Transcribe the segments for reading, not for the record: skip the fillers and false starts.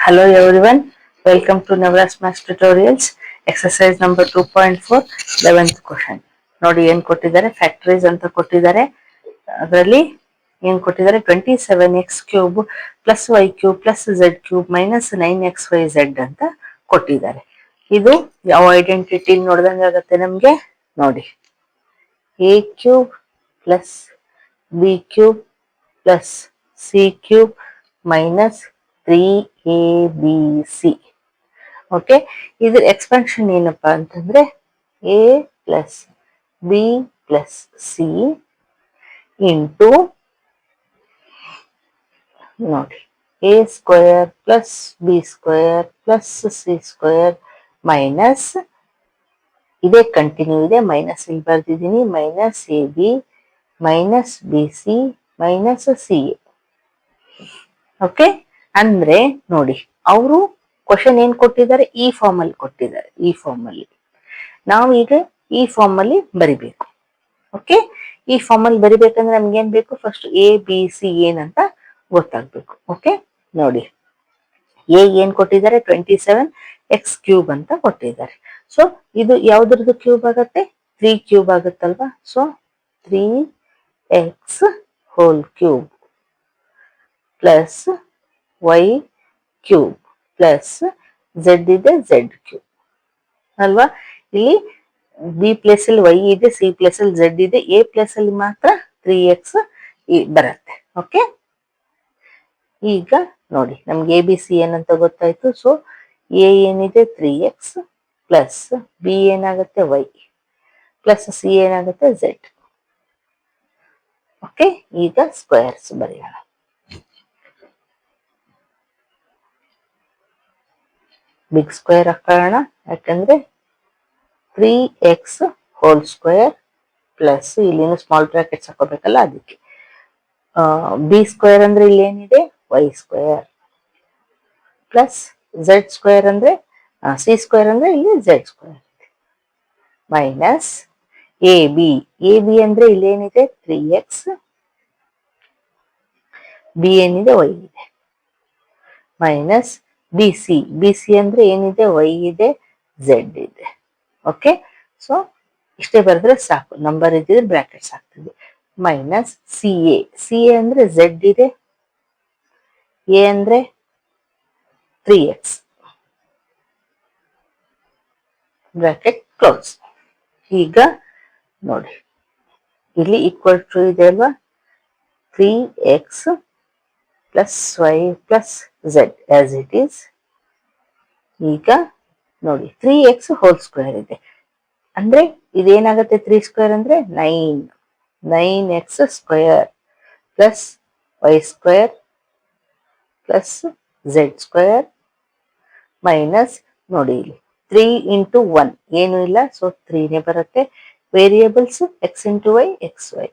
Hello everyone, welcome to Navras Maths Tutorials, exercise number 2.4, 11th question. ನೋಡಿ ಏನು ಕೊಟ್ಟಿದ್ದಾರೆ, factories ಅಂತ ಕೊಟ್ಟಿದ್ದಾರೆ. ಅದರಲ್ಲಿ ಏನು ಕೊಟ್ಟಿದ್ದಾರೆ, 27x cube plus Y cube plus z cube minus 9xyz ಅಂತ ಕೊಟ್ಟಿದ್ದಾರೆ. ಇದು ಯಾವ ಐಡೆಂಟಿಟಿ ನೋಡ್ದಂಗೆ ಆಗುತ್ತೆ ನಮಗೆ. ನೋಡಿ, a cube plus b cube plus c cube minus 3abc. Okay, ಇದ್ರ ಎಕ್ಸ್ಪಾನ್ಷನ್ ಏನಪ್ಪಾ ಅಂತಂದ್ರೆ a plus B plus C into ನೋಡಿ a square plus B square plus C square minus ಇದೇ ಕಂಟಿನ್ಯೂ ಇದೆ, ಮೈನಸ್ ಇಲ್ಲಿ ಬರ್ದಿದ್ದೀನಿ, minus A B minus B C minus C A. Okay, ಅಂದ್ರೆ ನೋಡಿ ಅವರು ಕ್ವಶನ್ ಏನ್ ಕೊಟ್ಟಿದ್ದಾರೆ, ಈ ಫಾರ್ಮ್ ಅಲ್ಲಿ ಕೊಟ್ಟಿದ್ದಾರೆ. ಈ ಫಾರ್ಮ್ ಅಲ್ಲಿ ನಾವು ಈಗ ಈ ಫಾರ್ಮ್ ಅಲ್ಲಿ ಬರಿಬೇಕು. ಓಕೆ, ಈ ಫಾರ್ಮ್ ಅಲ್ಲಿ ಬರಿಬೇಕಂದ್ರೆ ನಮ್ಗೆ ಏನ್ ಬೇಕು, ಫಸ್ಟ್ ಎ ಬಿ ಸಿ ಏನಂತ ಗೊತ್ತಾಗ್ಬೇಕು. ಓಕೆ, ನೋಡಿ ಎ ಏನ್ ಕೊಟ್ಟಿದ್ದಾರೆ, 27x ಕ್ಯೂಬ್ ಅಂತ ಕೊಟ್ಟಿದ್ದಾರೆ. ಸೊ ಇದು ಯಾವ್ದ್ರದ್ದು ಕ್ಯೂಬ್ ಆಗತ್ತೆ, 3 ಕ್ಯೂಬ್ ಆಗುತ್ತಲ್ವಾ. So 3x whole cube plus Y cube plus Z ಇದೆ ಝೆಡ್ ಕ್ಯೂಬ್ ಅಲ್ವಾ. ಇಲ್ಲಿ ಬಿ ಪ್ಲೇಸ್ ಅಲ್ಲಿ ವೈ ಇದೆ, ಸಿ ಪ್ಲೇಸ್ ಅಲ್ಲಿ ಝೆಡ್ ಇದೆ, ಎ ಪ್ಲೇಸ್ ಅಲ್ಲಿ ಮಾತ್ರ 3x ಬರುತ್ತೆ. ಓಕೆ, ಈಗ ನೋಡಿ ನಮ್ಗೆ ಎ ಬಿ ಸಿ ಏನಂತ ಗೊತ್ತಾಯ್ತು. ಸೊ ಎ ಏನಿದೆ 3x ಪ್ಲಸ್ ಬಿ ಏನಾಗುತ್ತೆ ವೈ ಪ್ಲಸ್ ಸಿ ಏನಾಗುತ್ತೆ ಝೆಡ್. ಓಕೆ, ಈಗ ಸ್ಕ್ವೇರ್ಸ್ ಬರೆಯೋಣ. ಬಿಗ್ ಸ್ಕ್ವೇರ್ ಹಾಕೋಣ, ಯಾಕಂದ್ರೆ 3x ಹೋಲ್ ಸ್ಕ್ವೇರ್ ಪ್ಲಸ್ ಇಲ್ಲಿನ ಸ್ಮಾಲ್ ಬ್ರಾಕೆಟ್ಸ್ ಹಾಕೋಬೇಕಲ್ಲ ಅದಕ್ಕೆ. ಬಿ ಸ್ಕ್ವೇರ್ ಅಂದ್ರೆ ಇಲ್ಲಿ ಏನಿದೆ y square plus z square ಅಂದ್ರೆ ಸಿ ಸ್ಕ್ವೇರ್ ಅಂದ್ರೆ ಇಲ್ಲಿ z square minus A b. A b ಅಂದ್ರೆ ಇಲ್ಲಿ ಏನಿದೆ 3x, ಬಿ ಏನಿದೆ ವೈ ಇದೆ minus B c. B c ಅಂದ್ರೆ ಏನಿದೆ ವೈ ಇದೆ ಝೆಡ್ ಇದೆ. ಓಕೆ, ಸೊ ಇಷ್ಟೇ ಬರೆದ್ರೆ ಸಾಕು, ನಂಬರ್ ಇದ್ದಿದ್ರೆ ಬ್ರಾಕೆಟ್ಸ್ ಹಾಕ್ತಿದ್ವಿ. Minus C A. C A ಅಂದ್ರೆ ಝೆಡ್ ಇದೆ, ಎ ಅಂದ್ರೆ 3x ಬ್ರಾಕೆಟ್ ಕ್ಲೋಸ್. ಈಗ ನೋಡಿ ಇಲ್ಲಿ ಈಕ್ವಲ್ ಟು ಇದೆ ಅಲ್ವಾ, 3x plus y plus z as it is. ಈಗ ನೋಡಿ 3x ಹೋಲ್ ಸ್ಕ್ವೇರ್ ಇದೆ ಅಂದ್ರೆ ಇದೇನಾಗುತ್ತೆ, 3 ಸ್ಕ್ವೇರ್ ಅಂದ್ರೆ 9x square plus y square plus z square minus ನೋಡಿ ಇಲ್ಲಿ 3 ಇಂಟು 1 ಏನು ಇಲ್ಲ, ಸೊ 3ನೇ ಬರುತ್ತೆ. Variables X into Y X Y.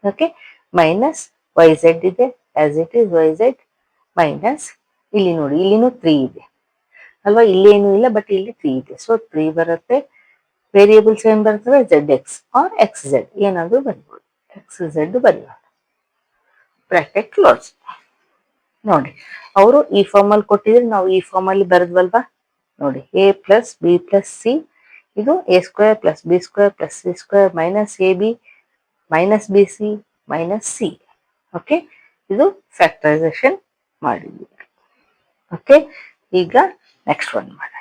Okay, minus Y Z ಇದೆ as it is Y Z minus ಇಲ್ಲಿ ನೋಡಿ ಇಲ್ಲಿನೂ 3 ಇದೆ ಅಲ್ವಾ, ಇಲ್ಲಿ ಏನು ಇಲ್ಲ ಬಟ್ ಇಲ್ಲಿ 3 ಇದೆ. ಸೊ 3 ಬರುತ್ತೆ. ವೇರಿಯೇಬಲ್ಸ್ ಏನ್ ಬರ್ತವೆ, z x or x z ಏನಾದ್ರು ಬರಿಬೋದು, ಎಕ್ಸ್ ಝೆಡ್ ಬರೆಯೋಣ, ಬ್ರಾಕೆಟ್ ಕ್ಲೋಸ್. ನೋಡಿ ಅವರು ಈ ಫಾರ್ಮ್ ಅಲ್ಲಿ ಕೊಟ್ಟಿದ್ರೆ ನಾವು ಈ ಫಾರ್ಮ್ ಅಲ್ಲಿ ಬರೆದ್ವಲ್ವಾ. ನೋಡಿ A plus B plus C, ಇದು A square plus B square plus C square minus A B minus B C minus C. Okay, ಇದು ಫ್ಯಾಕ್ಟರೈಸೇಷನ್ ಮಾಡಿದ್ವಿ. ಓಕೆ, ಈಗ ನೆಕ್ಸ್ಟ್ ಒನ್ ಮಾಡೋಣ.